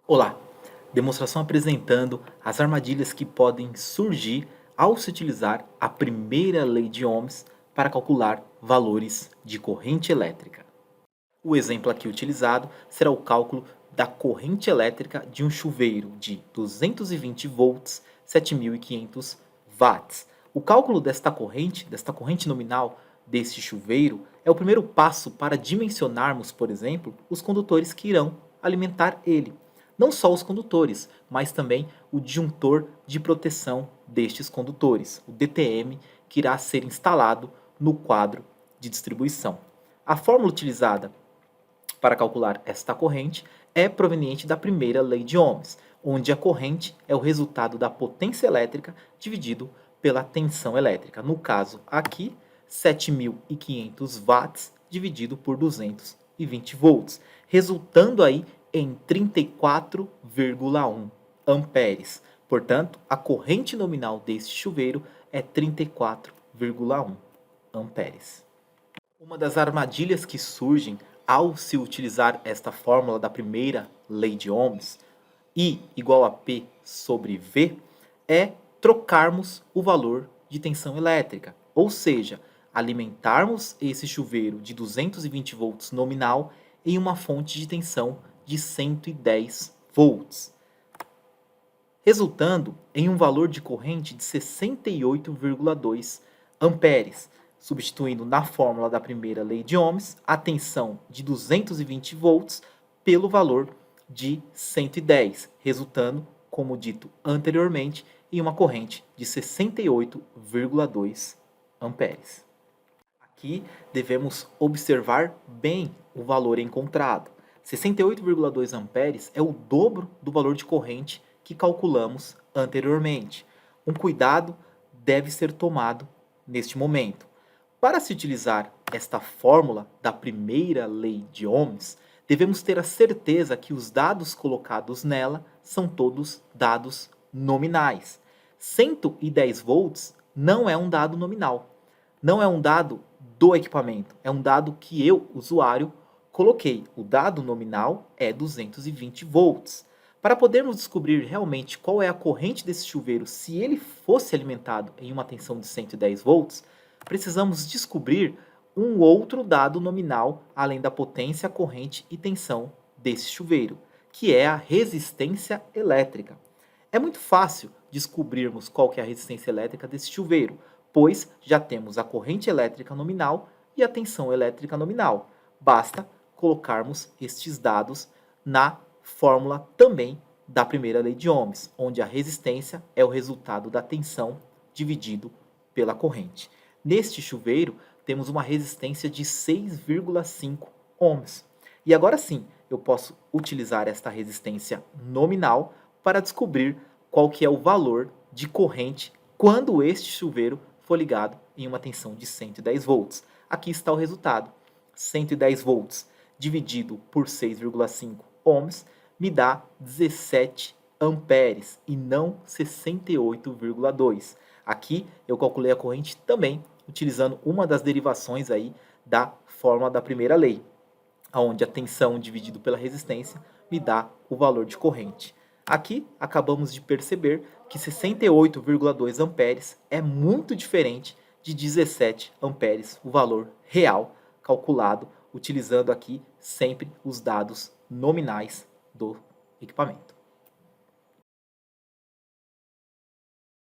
Olá! Demonstração apresentando as armadilhas que podem surgir ao se utilizar a primeira lei de Ohms para calcular valores de corrente elétrica. O exemplo aqui utilizado será o cálculo da corrente elétrica de um chuveiro de 220 volts, 7.500 watts. O cálculo desta corrente nominal deste chuveiro, é o primeiro passo para dimensionarmos, por exemplo, os condutores que irão alimentar ele. Não só os condutores, mas também o disjuntor de proteção destes condutores, o DTM, que irá ser instalado no quadro de distribuição. A fórmula utilizada para calcular esta corrente é proveniente da primeira lei de Ohms, onde a corrente é o resultado da potência elétrica dividido pela tensão elétrica. No caso aqui, 7.500 watts dividido por 220 volts, resultando aí em 34,1 amperes. Portanto, a corrente nominal deste chuveiro é 34,1 amperes. Uma das armadilhas que surgem ao se utilizar esta fórmula da primeira lei de Ohms, I igual a P sobre V, é trocarmos o valor de tensão elétrica, ou seja, alimentarmos esse chuveiro de 220 volts nominal em uma fonte de tensão de 110 volts, resultando em um valor de corrente de 68,2 amperes, substituindo na fórmula da primeira lei de Ohms a tensão de 220 volts pelo valor de 110, resultando, como dito anteriormente, em uma corrente de 68,2 amperes. Aqui devemos observar bem o valor encontrado. 68,2 amperes é o dobro do valor de corrente que calculamos anteriormente. Um cuidado deve ser tomado neste momento. Para se utilizar esta fórmula da primeira lei de Ohms, devemos ter a certeza que os dados colocados nela são todos dados nominais. 110 volts não é um dado nominal, não é um dado do equipamento, é um dado que eu, usuário, coloquei. O dado nominal é 220 volts. Para podermos descobrir realmente qual é a corrente desse chuveiro, se ele fosse alimentado em uma tensão de 110 volts, precisamos descobrir um outro dado nominal, além da potência, corrente e tensão desse chuveiro, que é a resistência elétrica. É muito fácil descobrirmos qual que é a resistência elétrica desse chuveiro, pois já temos a corrente elétrica nominal e a tensão elétrica nominal. Basta colocarmos estes dados na fórmula também da primeira lei de Ohms, onde a resistência é o resultado da tensão dividido pela corrente. Neste chuveiro, temos uma resistência de 6,5 ohms. E agora sim, eu posso utilizar esta resistência nominal para descobrir qual que é o valor de corrente quando este chuveiro for ligado em uma tensão de 110 volts. Aqui está o resultado. 110 volts dividido por 6,5 ohms me dá 17 amperes e não 68,2. Aqui eu calculei a corrente também utilizando uma das derivações aí da fórmula da primeira lei, onde a tensão dividido pela resistência me dá o valor de corrente. Aqui acabamos de perceber que 68,2 amperes é muito diferente de 17 amperes, o valor real calculado, utilizando aqui sempre os dados nominais do equipamento.